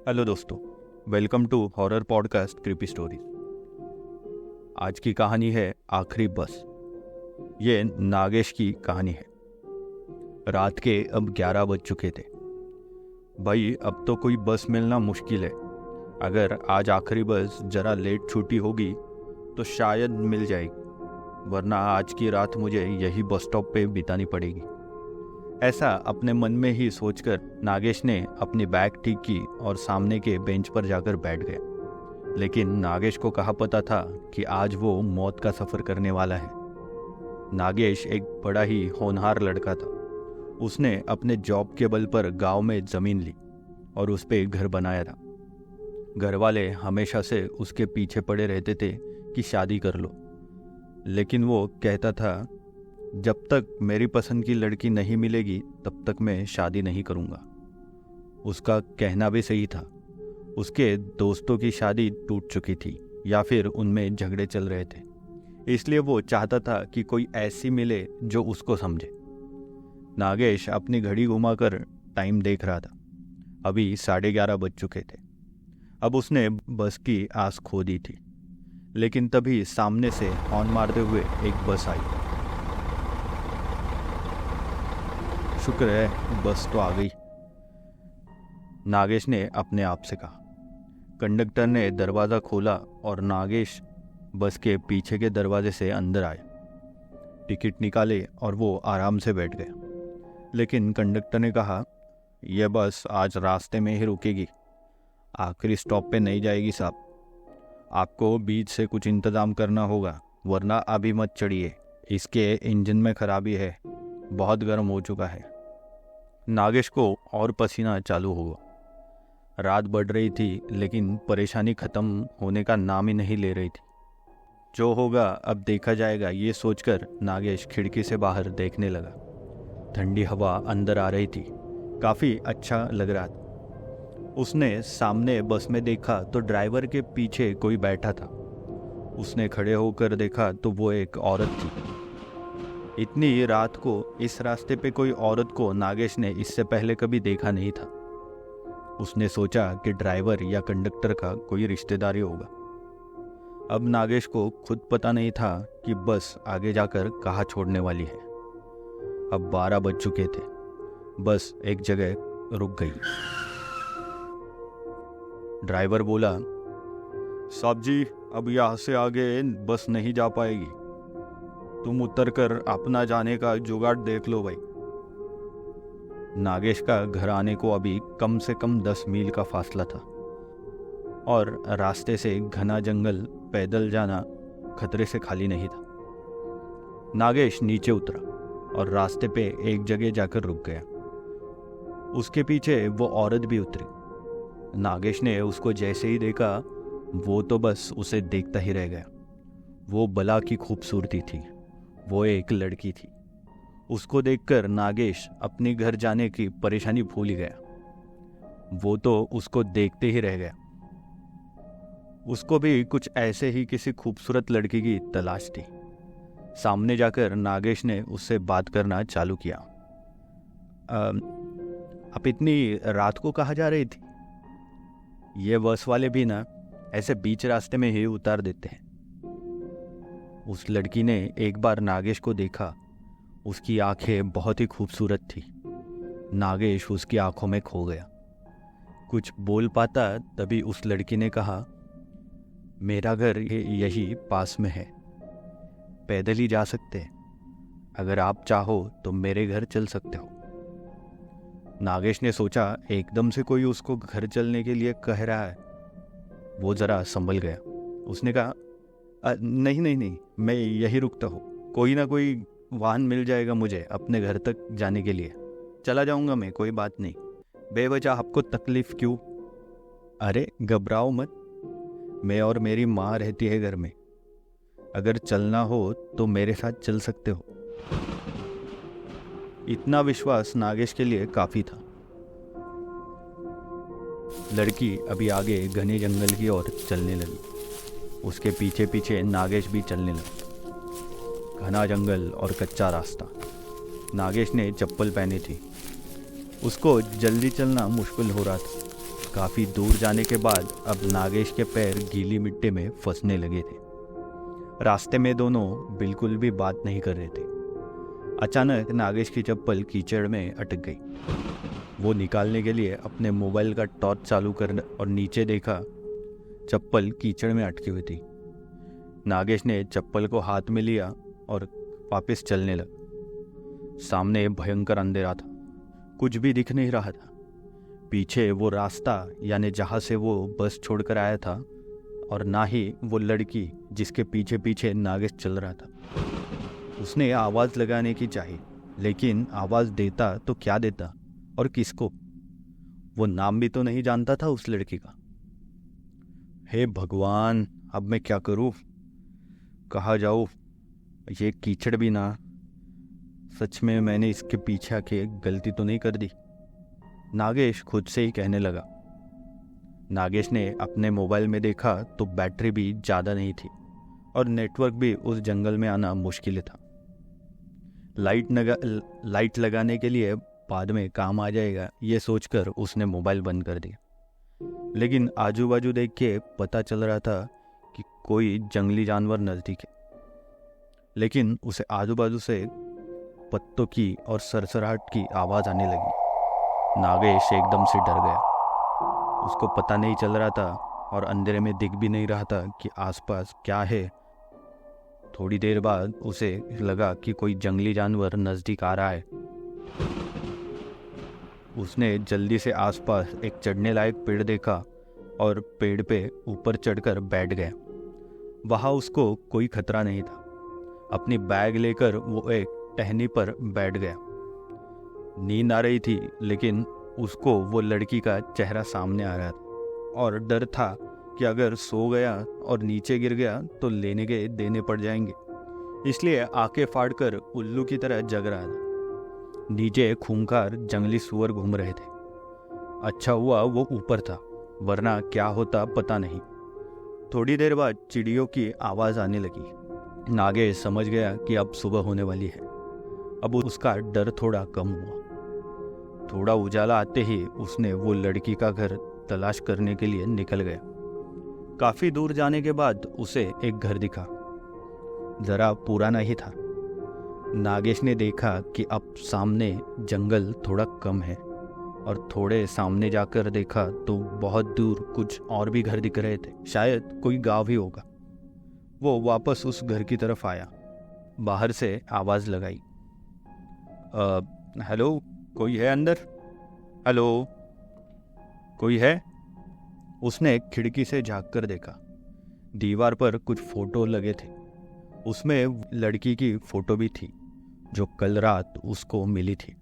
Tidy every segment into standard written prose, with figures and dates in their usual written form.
Hello दोस्तों, welcome to horror podcast creepy stories. आज की कहानी है आखिरी बस। ये नागेश की कहानी है। रात के अब 11 बज चुके थे। भाई, अब तो कोई बस मिलना मुश्किल है। अगर आज आखिरी बस जरा लेट छूटी होगी तो शायद मिल जाएगी, वरना आज की रात मुझे यही बस स्टॉप पे बितानी पड़ेगी। ऐसा अपने मन में ही सोचकर नागेश ने अपनी बैग ठीक की और सामने के बेंच पर जाकर बैठ गया। लेकिन नागेश को कहाँ पता था कि आज वो मौत का सफ़र करने वाला है। नागेश एक बड़ा ही होनहार लड़का था। उसने अपने जॉब के बल पर गांव में ज़मीन ली और उस पर घर बनाया था। घर वाले हमेशा से उसके पीछे पड़े रहते थे कि शादी कर लो, लेकिन वो कहता था जब तक मेरी पसंद की लड़की नहीं मिलेगी तब तक मैं शादी नहीं करूँगा। उसका कहना भी सही था। उसके दोस्तों की शादी टूट चुकी थी या फिर उनमें झगड़े चल रहे थे, इसलिए वो चाहता था कि कोई ऐसी मिले जो उसको समझे। नागेश अपनी घड़ी घुमाकर टाइम देख रहा था। अभी 11:30 बज चुके थे। अब उसने बस की आस खो दी थी, लेकिन तभी सामने से हॉर्न मारते हुए एक बस आई। शुक्र है बस तो आ गई, नागेश ने अपने आप से कहा। कंडक्टर ने दरवाज़ा खोला और नागेश बस के पीछे के दरवाजे से अंदर आया। टिकट निकाले और वो आराम से बैठ गया। लेकिन कंडक्टर ने कहा, यह बस आज रास्ते में ही रुकेगी, आखिरी स्टॉप पे नहीं जाएगी साहब। आपको बीच से कुछ इंतज़ाम करना होगा, वरना अभी मत चढ़िए। इसके इंजन में खराबी है, बहुत गर्म हो चुका है। नागेश को और पसीना चालू हुआ। रात बढ़ रही थी, लेकिन परेशानी ख़त्म होने का नाम ही नहीं ले रही थी। जो होगा अब देखा जाएगा, ये सोचकर नागेश खिड़की से बाहर देखने लगा। ठंडी हवा अंदर आ रही थी, काफ़ी अच्छा लग रहा था। उसने सामने बस में देखा तो ड्राइवर के पीछे कोई बैठा था। उसने खड़े होकर देखा तो वो एक औरत थी। इतनी रात को इस रास्ते पे कोई औरत को नागेश ने इससे पहले कभी देखा नहीं था। उसने सोचा कि ड्राइवर या कंडक्टर का कोई रिश्तेदारी होगा। अब नागेश को खुद पता नहीं था कि बस आगे जाकर कहाँ छोड़ने वाली है। अब 12 बज चुके थे। बस एक जगह रुक गई। ड्राइवर बोला, साहब जी, अब यहाँ से आगे बस नहीं जा पाएगी, तुम उतरकर अपना जाने का जुगाड़ देख लो भाई। नागेश का घर आने को अभी कम से कम 10 मील का फासला था और रास्ते से घना जंगल, पैदल जाना खतरे से खाली नहीं था। नागेश नीचे उतरा और रास्ते पे एक जगह जाकर रुक गया। उसके पीछे वो औरत भी उतरी। नागेश ने उसको जैसे ही देखा, वो तो बस उसे देखता ही रह गया। वो बला की खूबसूरती थी। वो एक लड़की थी। उसको देखकर नागेश अपने घर जाने की परेशानी भूल ही गया। वो तो उसको देखते ही रह गया। उसको भी कुछ ऐसे ही किसी खूबसूरत लड़की की तलाश थी। सामने जाकर नागेश ने उससे बात करना चालू किया। आप इतनी रात को कहाँ जा रही थी? ये बस वाले भी ना ऐसे बीच रास्ते में ही उतार देते हैं। उस लड़की ने एक बार नागेश को देखा। उसकी आंखें बहुत ही खूबसूरत थी। नागेश उसकी आंखों में खो गया। कुछ बोल पाता तभी उस लड़की ने कहा, मेरा घर यही पास में है, पैदल ही जा सकते हैं। अगर आप चाहो तो मेरे घर चल सकते हो। नागेश ने सोचा एकदम से कोई उसको घर चलने के लिए कह रहा है। वो ज़रा संभल गया। उसने कहा, नहीं नहीं नहीं, मैं यही रुकता हूँ, कोई ना कोई वाहन मिल जाएगा मुझे अपने घर तक जाने के लिए। चला जाऊँगा मैं, कोई बात नहीं, बेवजह आपको तकलीफ़ क्यों? अरे घबराओ मत, मैं और मेरी माँ रहती है घर में। अगर चलना हो तो मेरे साथ चल सकते हो। इतना विश्वास नागेश के लिए काफ़ी था। लड़की अभी आगे घने जंगल की ओर चलने लगी। उसके पीछे पीछे नागेश भी चलने लगा। घना जंगल और कच्चा रास्ता। नागेश ने चप्पल पहनी थी। उसको जल्दी चलना मुश्किल हो रहा था। काफ़ी दूर जाने के बाद अब नागेश के पैर गीली मिट्टी में फंसने लगे थे। रास्ते में दोनों बिल्कुल भी बात नहीं कर रहे थे। अचानक नागेश की चप्पल कीचड़ में अटक गई। वो निकालने के लिए अपने मोबाइल का टॉर्च चालू कर और नीचे देखा, चप्पल कीचड़ में अटकी हुई थी। नागेश ने चप्पल को हाथ में लिया और वापस चलने लगा। सामने भयंकर अंधेरा था, कुछ भी दिख नहीं रहा था। पीछे वो रास्ता यानी जहाँ से वो बस छोड़कर आया था, और ना ही वो लड़की जिसके पीछे पीछे नागेश चल रहा था। उसने आवाज़ लगाने की चाही, लेकिन आवाज़ देता तो क्या देता और किसको? वो नाम भी तो नहीं जानता था उस लड़की का। हे भगवान, अब मैं क्या करूं? कहाँ जाऊं? ये कीचड़ भी ना। सच में मैंने इसके पीछे आके गलती तो नहीं कर दी? नागेश खुद से ही कहने लगा। नागेश ने अपने मोबाइल में देखा तो बैटरी भी ज़्यादा नहीं थी और नेटवर्क भी उस जंगल में आना मुश्किल था। लाइट लगाने के लिए बाद में काम आ जाएगा, ये सोचकर उसने मोबाइल बंद कर दिया। लेकिन आजू बाजू देख के पता चल रहा था कि कोई जंगली जानवर नज़दीक है। लेकिन उसे आजू बाजू से पत्तों की और सरसराहट की आवाज़ आने लगी। नागेश एकदम से डर गया। उसको पता नहीं चल रहा था और अंधेरे में दिख भी नहीं रहा था कि आसपास क्या है। थोड़ी देर बाद उसे लगा कि कोई जंगली जानवर नज़दीक आ रहा है। उसने जल्दी से आसपास एक चढ़ने लायक पेड़ देखा और पेड़ पे ऊपर चढ़कर बैठ गया। वहाँ उसको कोई खतरा नहीं था। अपनी बैग लेकर वो एक टहनी पर बैठ गया। नींद आ रही थी, लेकिन उसको वो लड़की का चेहरा सामने आ रहा था और डर था कि अगर सो गया और नीचे गिर गया तो लेने के देने पड़ जाएंगे। इसलिए आंखें फाड़कर उल्लू की तरह जग रहा था। नीचे खूंखार जंगली सुअर घूम रहे थे। अच्छा हुआ वो ऊपर था, वरना क्या होता पता नहीं। थोड़ी देर बाद चिड़ियों की आवाज़ आने लगी। नागेश समझ गया कि अब सुबह होने वाली है। अब उसका डर थोड़ा कम हुआ। थोड़ा उजाला आते ही उसने वो लड़की का घर तलाश करने के लिए निकल गया। काफी दूर जाने के बाद उसे एक घर दिखा। जरा पुराना ही था। नागेश ने देखा कि अब सामने जंगल थोड़ा कम है और थोड़े सामने जाकर देखा तो बहुत दूर कुछ और भी घर दिख रहे थे। शायद कोई गांव ही होगा। वो वापस उस घर की तरफ आया। बाहर से आवाज़ लगाई, हेलो, कोई है अंदर? हेलो, कोई है? उसने खिड़की से झांक कर देखा। दीवार पर कुछ फोटो लगे थे। उसमें लड़की की फोटो भी थी जो कल रात उसको मिली थी।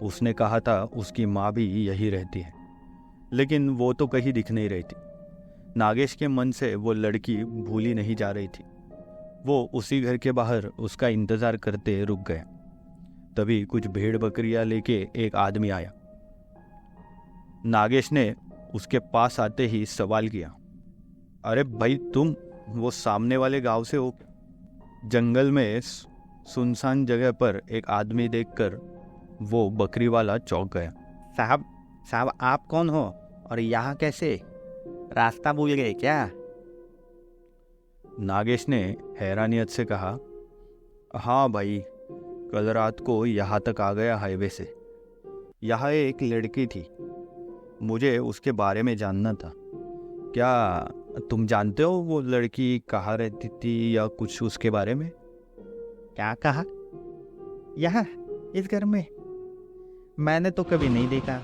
उसने कहा था उसकी माँ भी यही रहती है, लेकिन वो तो कहीं दिख नहीं रही थी। नागेश के मन से वो लड़की भूली नहीं जा रही थी। वो उसी घर के बाहर उसका इंतज़ार करते रुक गया। तभी कुछ भेड़ बकरियां लेके एक आदमी आया। नागेश ने उसके पास आते ही सवाल किया, अरे भाई, तुम वो सामने वाले गांव से हो? जंगल में सुनसान जगह पर एक आदमी देखकर वो बकरी वाला चौंक गया। साहब आप कौन हो और यहाँ कैसे? रास्ता भूल गए क्या? नागेश ने हैरानियत से कहा, हाँ भाई, कल रात को यहाँ तक आ गया हाईवे से। यहाँ एक लड़की थी, मुझे उसके बारे में जानना था। क्या तुम जानते हो वो लड़की कहाँ रहती थी या कुछ उसके बारे में? क्या कहा? यहाँ इस घर में? मैंने तो कभी नहीं देखा।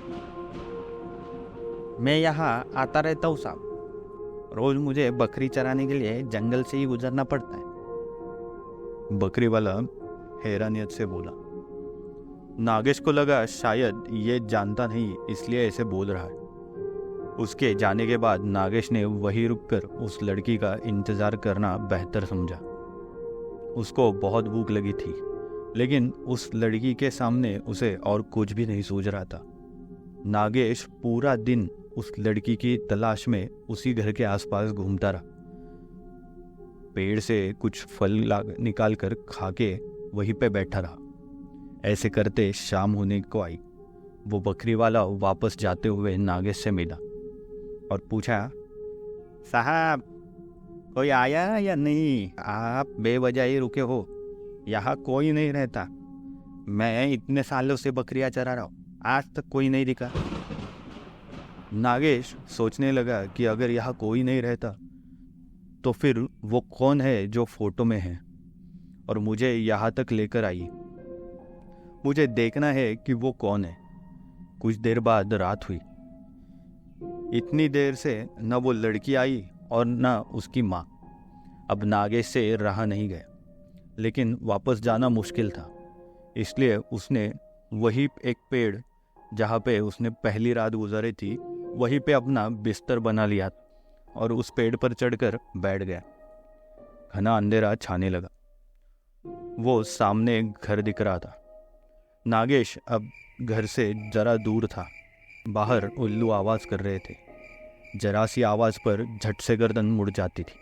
मैं यहाँ आता रहता हूँ साहब। रोज मुझे बकरी चराने के लिए जंगल से ही गुजरना पड़ता है। बकरी वाला हैरानियत से बोला। नागेश को लगा शायद ये जानता नहीं इसलिए ऐसे बोल रहा है। उसके जाने के बाद नागेश ने वहीं रुककर उस लड़की का इंतजार करना बेहतर समझा। उसको बहुत भूख लगी थी, लेकिन उस लड़की के सामने उसे और कुछ भी नहीं सूझ रहा था। नागेश पूरा दिन उस लड़की की तलाश में उसी घर के आसपास घूमता रहा। पेड़ से कुछ फल निकाल कर खा के वहीं पे बैठा रहा। ऐसे करते शाम होने को आई। वो बकरी वाला वापस जाते हुए नागेश से मिला और पूछा, साहब कोई आया या नहीं? आप बेवजह ही रुके हो, यहाँ कोई नहीं रहता। मैं इतने सालों से बकरियां चरा रहा हूँ, आज तक कोई नहीं दिखा। नागेश सोचने लगा कि अगर यहाँ कोई नहीं रहता तो फिर वो कौन है जो फोटो में है और मुझे यहाँ तक लेकर आई। मुझे देखना है कि वो कौन है। कुछ देर बाद रात हुई। इतनी देर से न वो लड़की आई और न उसकी माँ। अब नागेश से रहा नहीं गया, लेकिन वापस जाना मुश्किल था, इसलिए उसने वही एक पेड़ जहाँ पे उसने पहली रात गुजारी थी वहीं पे अपना बिस्तर बना लिया और उस पेड़ पर चढ़कर बैठ गया। घना अंधेरा छाने लगा। वो सामने घर दिख रहा था। नागेश अब घर से जरा दूर था। बाहर उल्लू आवाज़ कर रहे थे। जरा सी आवाज़ पर झट से गर्दन मुड़ जाती थी।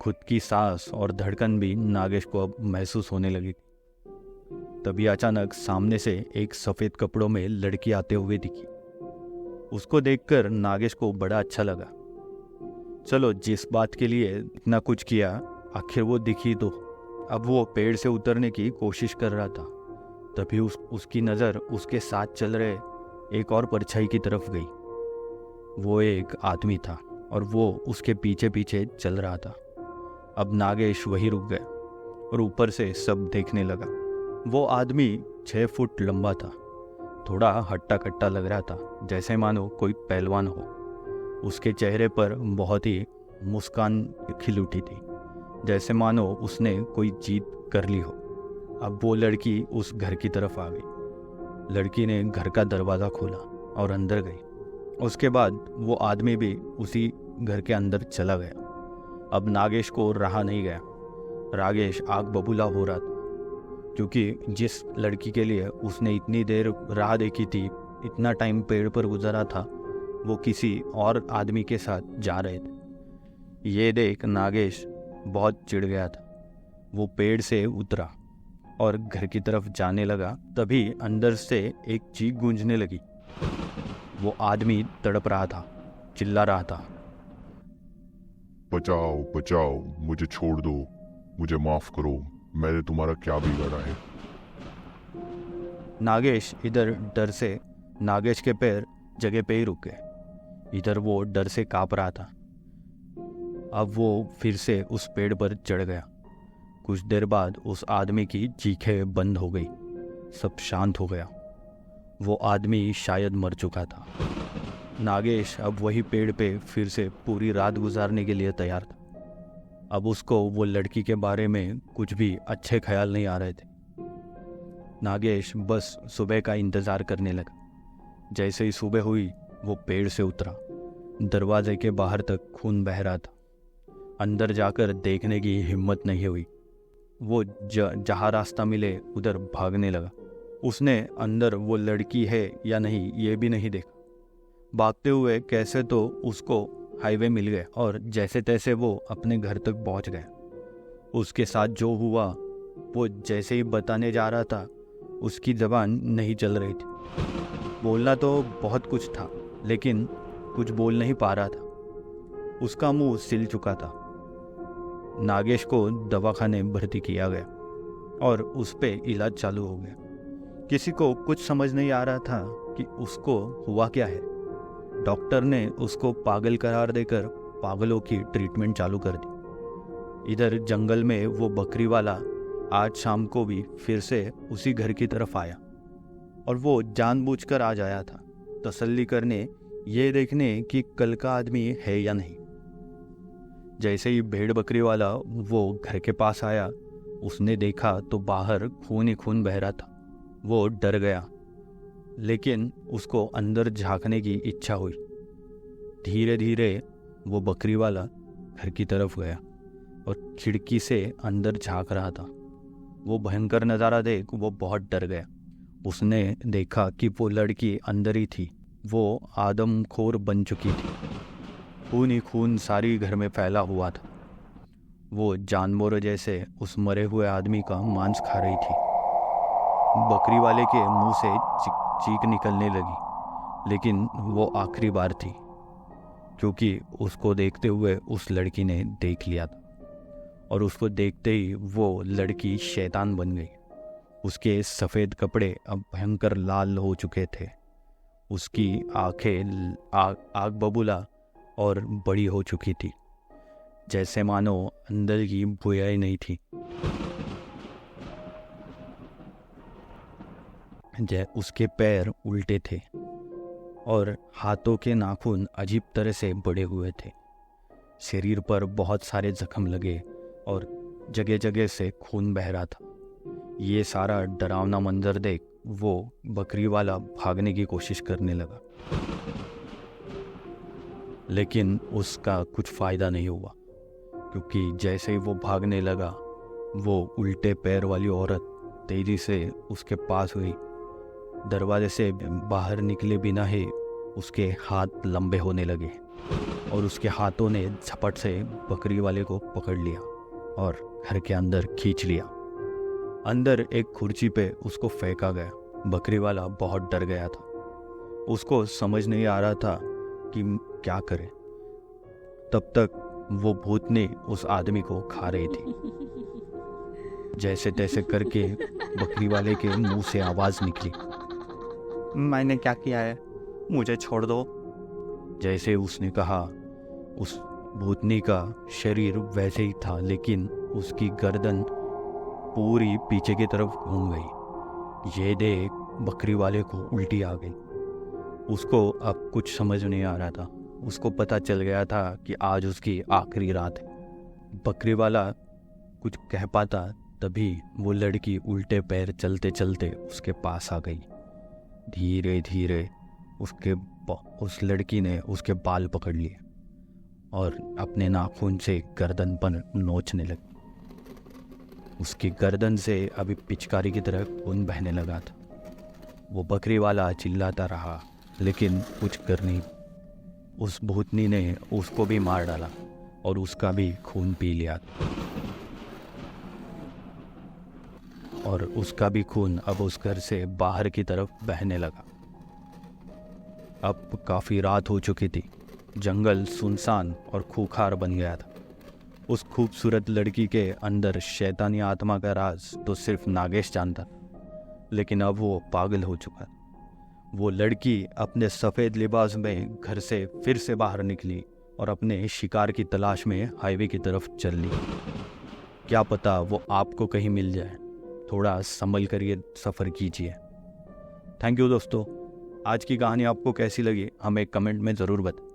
खुद की सांस और धड़कन भी नागेश को अब महसूस होने लगी। तभी अचानक सामने से एक सफ़ेद कपड़ों में लड़की आते हुए दिखी। उसको देखकर नागेश को बड़ा अच्छा लगा। चलो, जिस बात के लिए इतना कुछ किया, आखिर वो दिखी तो। अब वो पेड़ से उतरने की कोशिश कर रहा था। तभी उसकी नज़र उसके साथ चल रहे एक और परछाई की तरफ गई। वो एक आदमी था और वो उसके पीछे पीछे चल रहा था। अब नागेश वहीं रुक गया और ऊपर से सब देखने लगा। वो आदमी 6 फुट लंबा था। थोड़ा हट्टा कट्टा लग रहा था, जैसे मानो कोई पहलवान हो। उसके चेहरे पर बहुत ही मुस्कान खिल उठी थी, जैसे मानो उसने कोई जीत कर ली हो। अब वो लड़की उस घर की तरफ आ गई। लड़की ने घर का दरवाज़ा खोला और अंदर गई। उसके बाद वो आदमी भी उसी घर के अंदर चला गया। अब नागेश को रहा नहीं गया। नागेश आग बबूला हो रहा था, क्योंकि जिस लड़की के लिए उसने इतनी देर राह देखी थी, इतना टाइम पेड़ पर गुजारा था, वो किसी और आदमी के साथ जा रहे थे। ये देख नागेश बहुत चिढ़ गया था। वो पेड़ से उतरा और घर की तरफ जाने लगा। तभी अंदर से एक चीख गूंजने लगी। वो आदमी तड़प रहा था, चिल्ला रहा था, बचाओ बचाओ, मुझे छोड़ दो, मुझे माफ करो, मैंने तुम्हारा क्या बिगाड़ा है। नागेश इधर डर से नागेश के पैर जगह पे ही रुक गए। इधर वो डर से कांप रहा था। अब वो फिर से उस पेड़ पर चढ़ गया। कुछ देर बाद उस आदमी की चीखें बंद हो गई। सब शांत हो गया। वो आदमी शायद मर चुका था। नागेश अब वही पेड़ पे फिर से पूरी रात गुजारने के लिए तैयार था। अब उसको वो लड़की के बारे में कुछ भी अच्छे ख्याल नहीं आ रहे थे। नागेश बस सुबह का इंतज़ार करने लगा। जैसे ही सुबह हुई, वो पेड़ से उतरा। दरवाजे के बाहर तक खून बह रहा था। अंदर जाकर देखने की हिम्मत नहीं हुई। वो जहाँ रास्ता मिले उधर भागने लगा। उसने अंदर वो लड़की है या नहीं ये भी नहीं देखा। भागते हुए कैसे तो उसको हाईवे मिल गया और जैसे तैसे वो अपने घर तक पहुंच गया। उसके साथ जो हुआ वो जैसे ही बताने जा रहा था, उसकी ज़बान नहीं चल रही थी। बोलना तो बहुत कुछ था, लेकिन कुछ बोल नहीं पा रहा था। उसका मुंह सिल चुका था। नागेश को दवाखाने भर्ती किया गया और उस पे इलाज चालू हो गया। किसी को कुछ समझ नहीं आ रहा था कि उसको हुआ क्या है। डॉक्टर ने उसको पागल करार देकर पागलों की ट्रीटमेंट चालू कर दी। इधर जंगल में वो बकरी वाला आज शाम को भी फिर से उसी घर की तरफ आया और वो जानबूझकर आज आया था तसल्ली करने, ये देखने कि कल का आदमी है या नहीं। जैसे ही भेड़ बकरी वाला वो घर के पास आया, उसने देखा तो बाहर खून ही खून बह रहा था। वो डर गया, लेकिन उसको अंदर झांकने की इच्छा हुई। धीरे धीरे वो बकरी वाला घर की तरफ गया और खिड़की से अंदर झांक रहा था। वो भयंकर नज़ारा देख वो बहुत डर गया। उसने देखा कि वो लड़की अंदर ही थी। वो आदमखोर बन चुकी थी। खून ही खून सारी घर में फैला हुआ था। वो जानवरों जैसे उस मरे हुए आदमी का मांस खा रही थी। बकरी वाले के मुंह से चीख निकलने लगी, लेकिन वो आखिरी बार थी, क्योंकि उसको देखते हुए उस लड़की ने देख लिया था और उसको देखते ही वो लड़की शैतान बन गई। उसके सफ़ेद कपड़े अब भयंकर लाल हो चुके थे, उसकी आंखें आग बबूला और बड़ी हो चुकी थी, जैसे मानो अंदर की भुया ही नहीं थी। उसके पैर उल्टे थे और हाथों के नाखून अजीब तरह से बड़े हुए थे। शरीर पर बहुत सारे जख्म लगे और जगह जगह से खून बह रहा था। ये सारा डरावना मंजर देख वो बकरी वाला भागने की कोशिश करने लगा, लेकिन उसका कुछ फ़ायदा नहीं हुआ, क्योंकि जैसे ही वो भागने लगा वो उल्टे पैर वाली औरत तेज़ी से उसके पास हुई। दरवाजे से बाहर निकले बिना ही उसके हाथ लंबे होने लगे और उसके हाथों ने झपट से बकरी वाले को पकड़ लिया और घर के अंदर खींच लिया। अंदर एक कुर्सी पे उसको फेंका गया। बकरी वाला बहुत डर गया था, उसको समझ नहीं आ रहा था कि क्या करे। तब तक वो भूतनी उस आदमी को खा रही थी। जैसे तैसे करके बकरी वाले के मुंह से आवाज़ निकली, मैंने क्या किया है, मुझे छोड़ दो। जैसे उसने कहा, उस भूतनी का शरीर वैसे ही था, लेकिन उसकी गर्दन पूरी पीछे की तरफ घूम गई। ये देख बकरी वाले को उल्टी आ गई। उसको अब कुछ समझ नहीं आ रहा था। उसको पता चल गया था कि आज उसकी आखिरी रात है। बकरी वाला कुछ कह पाता तभी वो लड़की उल्टे पैर चलते चलते उसके पास आ गई। धीरे धीरे उस लड़की ने उसके बाल पकड़ लिए और अपने नाखून से गर्दन पर नोचने लगी। उसकी गर्दन से अभी पिचकारी की तरह खून बहने लगा था। वो बकरी वाला चिल्लाता रहा, लेकिन कुछ कर नहीं। उस भूतनी ने उसको भी मार डाला और उसका भी खून पी लिया और उसका भी खून अब उस घर से बाहर की तरफ बहने लगा। अब काफ़ी रात हो चुकी थी। जंगल सुनसान और खूंखार बन गया था। उस खूबसूरत लड़की के अंदर शैतानी आत्मा का राज तो सिर्फ नागेश जानता, लेकिन अब वो पागल हो चुका था। वो लड़की अपने सफ़ेद लिबास में घर से फिर से बाहर निकली और अपने शिकार की तलाश में हाईवे की तरफ चल ली। क्या पता वो आपको कहीं मिल जाए। थोड़ा संभल कर ये सफ़र कीजिए। थैंक यू दोस्तों। आज की कहानी आपको कैसी लगी हमें कमेंट में ज़रूर बताएं।